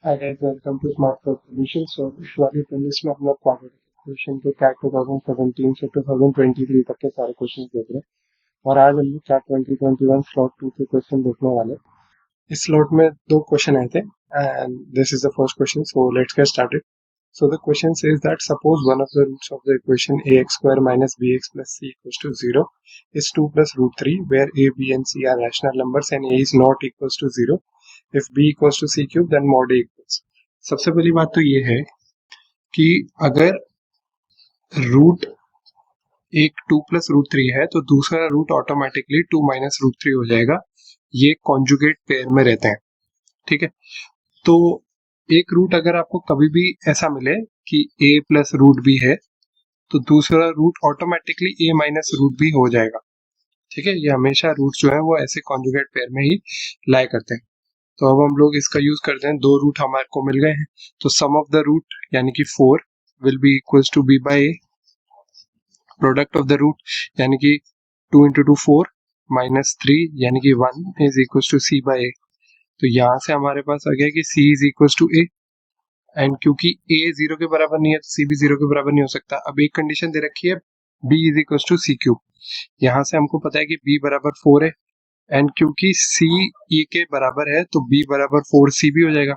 Hi guys, welcome to Smart Code Solutions. So इस वाली playlist में हम लोग क्वाड्रेटिक इक्वेशन के कैट 2017 से 2023 तक के सारे क्वेश्चन देख रहे हैं और आज हम लोग कैट 2021 स्लॉट 2 के क्वेश्चन देखने वाले हैं। इस स्लॉट में दो क्वेश्चन आए थे and this is the first question, so let's get started. So the question says that suppose one of the roots of the equation ax square minus bx plus c equals to 0 is 2 plus root 3 where a, b and c are rational numbers and a is not equals to 0. If b equals to c cube then mod a equals. सबसे पहली बात तो ये है कि अगर root एक 2 plus root 3 है तो दूसरा रूट ऑटोमेटिकली 2 माइनस रूट 3 हो जाएगा. ये कॉन्जुगेट पेयर में रहते हैं. ठीक है, तो एक रूट अगर आपको कभी भी ऐसा मिले कि a प्लस रूट b है तो दूसरा root automatically a minus root b हो जाएगा. ठीक है, ये हमेशा रूट जो है वो ऐसे कॉन्जुगेट पेयर में ही लाई करते हैं. तो अब हम लोग इसका यूज करते हैं. दो रूट हमारे को मिल गए हैं तो सम ऑफ द रूट यानी कि 4 will be equals to b by a. Product of the root यानी कि 2 इंटू 2 4 माइनस 3 यानी कि 1 is equals to c by a. तो यहाँ से हमारे पास आ गया कि c is equals to a and क्योंकि a 0 के बराबर नहीं है तो c भी 0 के बराबर नहीं हो सकता. अब एक कंडीशन दे रखी है b is equals to c cube. यहाँ से हमको पता है कि b बराबर 4 है एंड क्योंकि c e के बराबर है तो b बराबर 4c भी हो जाएगा.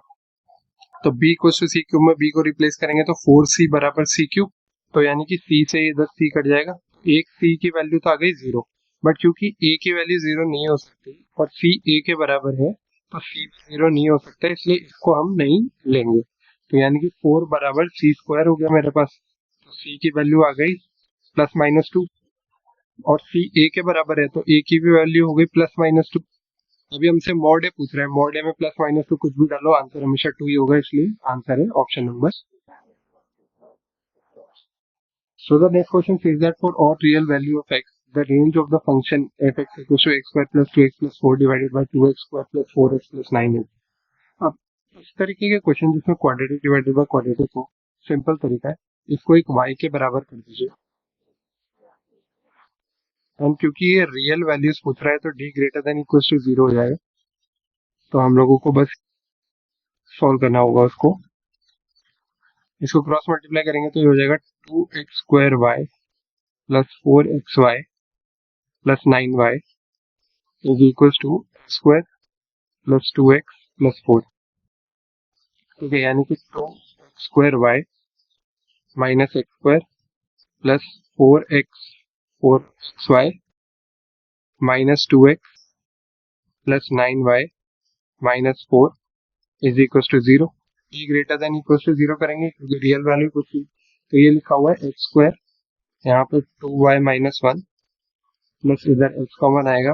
तो b equals to c cube में b को रिप्लेस करेंगे तो 4c बराबर c क्यूब. तो यानी कि c से इधर c कट जाएगा. एक c की वैल्यू तो आ गई 0, बट क्योंकि a की वैल्यू 0 नहीं हो सकती और c a के बराबर है तो c भी 0 नहीं हो सकता, इसलिए इसको हम नहीं लेंगे. तो यानी कि 4 बराबर c स्क्वायर हो गया मेरे पास. तो c की वैल्यू आ गई प्लस माइनस 2 और c a के बराबर है तो a की भी वैल्यू हो गई प्लस माइनस 2. अभी हमसे मॉड ए पूछ रहा है. मॉड ए में प्लस माइनस 2 कुछ भी डालो, आंसर हमेशा 2 ही होगा, इसलिए आंसर है option number. So the next question says that for all real value of x, the range of the function f(x) equals to x square plus 2x plus 4 divided by 2x square plus 4x plus 9 is. अब इस तरीके के question जिसमें quadratic divided by quadratic हो, simple तरीका है, इसको एक y के बराबर कर दीजिए. एंड क्योंकि ये रियल वैल्यूज पूछ रहा है तो d greater than equals to 0 हो जाएगा. तो हम लोगों को बस सॉल्व करना होगा उसको. इसको क्रॉस मल्टीप्लाई करेंगे तो ये हो जाएगा 2x square y plus 4xy plus 9y is equals to square plus 2x plus 4. ठीक है, यानी कि 2x square y minus x square plus 4xy minus 2x plus 9y minus 4 is equals to 0. ई ग्रेटर देन इक्वल्स टू 0 करेंगे क्योंकि real value कुछ भी. तो ये लिखा हुआ है x स्क्वायर, यहाँ पे 2y माइनस 1 प्लस इधर x कॉमन आएगा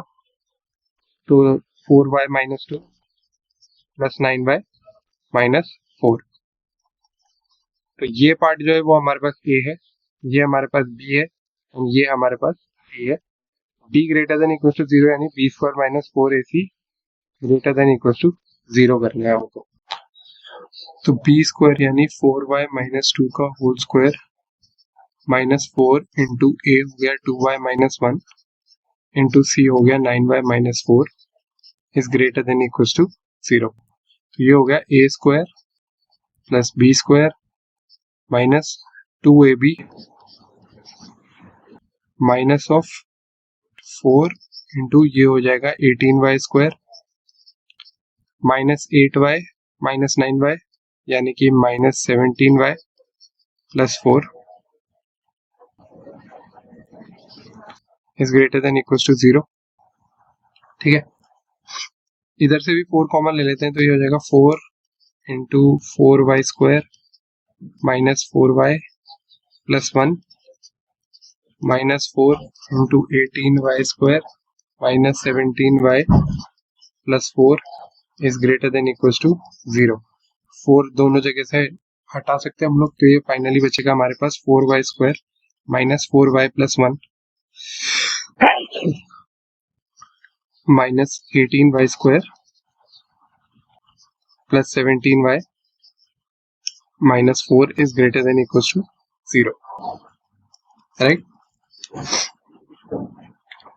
तो 4y minus 2 plus 9y minus 4. तो ये पार्ट जो है वो हमारे पास a है, ये हमारे पास b है और ये हमारे पास c है. b greater than equals to 0 यानी b square minus 4ac greater than equals to 0 करना है हमको. तो b स्क्वायर यानी 4y माइनस 2 का whole square minus 4 into a हो गया 2y माइनस 1 इंटू c हो गया 9y minus 4 is greater than equals to 0. तो ये हो गया a square plus b square minus 2ab minus of 4 into ये हो जाएगा 18y square minus 8y minus 9y यानी कि minus 17y plus 4 is greater than equals to 0. ठीक है, इधर से भी 4 कॉमन ले लेते हैं तो ये हो जाएगा 4 into 4y square minus 4y plus 1 minus 4 into 18y square minus 17y plus 4 is greater than equals to 0. 4 दोनों जगह से हटा सकते हैं हम लोग, तो ये फाइनली बचेगा हमारे पास 4y square minus 4y plus 1 minus 18y square plus 17y minus 4 is greater than equals to 0. Right,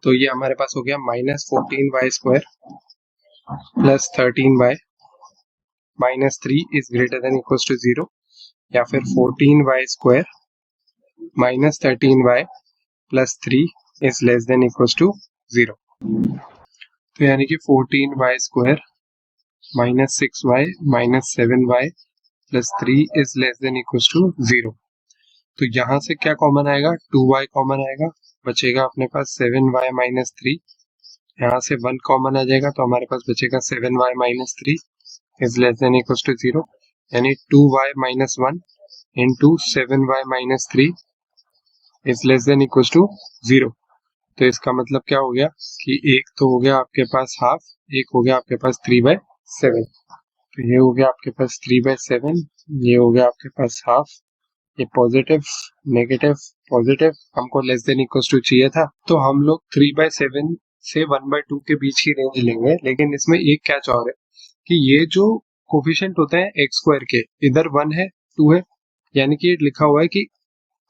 तो ये हमारे पास हो गया minus 14y square plus 13y -3 is greater than equal to 0, या फिर 14y² -13y + 3 is less than equal to 0। तो यानी कि 14y² -6y -7y + 3 is less than equal to 0। तो यहाँ से क्या कॉमन आएगा, 2y कॉमन आएगा, बचेगा अपने पास 7y -3, यहाँ से 1 कॉमन आ जाएगा तो हमारे पास बचेगा 7y -3 is less than equal to 0, यानी 2y -1 into 7y -3 is less than equal to 0। तो इसका मतलब क्या हो गया कि एक तो हो गया आपके पास हाफ, एक हो गया आपके पास 3/7। तो ये हो गया आपके पास 3/7, ये हो गया आपके पास हाफ, ये पॉजिटिव नेगेटिव पॉजिटिव, हमको लेस देन इक्वल टू चाहिए था, तो हम लोग 3/7 से 1/2 के बीच की रेंज लेंगे। लेकिन इसमें एक कैच और है कि ये जो कोफिशिएंट होते हैं x² के, इधर 1 है 2 है, यानी कि ये लिखा हुआ है कि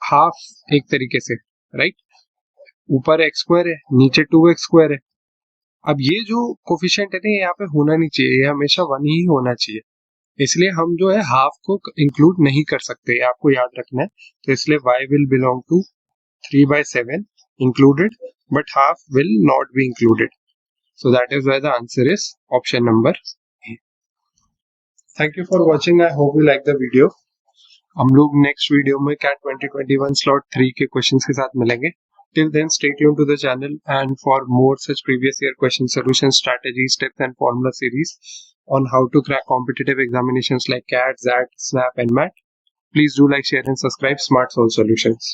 हाफ एक तरीके से, राइट, ऊपर x² है नीचे 2x² है। अब ये जो कोफिशिएंट है ना, यहाँ पे होना नहीं चाहिए, ये हमेशा 1 ही होना चाहिए, इसलिए हम जो है हाफ को इंक्लूड नहीं कर सकते, आपको याद रखना है। तो इसलिए y will belong to 3/7 included, but half will not be included. So that is why the answer is option number A. Thank you for watching. I hope you like the video. हम लोग next video में CAT 2021 slot 3 के questions के साथ मिलेंगे। Till then, stay tuned to the channel, and for more such previous year question solution strategies, tips and formula series on how to crack competitive examinations like CAT, XAT, SNAP and MAT, please do like, share and subscribe Smart Solve Solutions.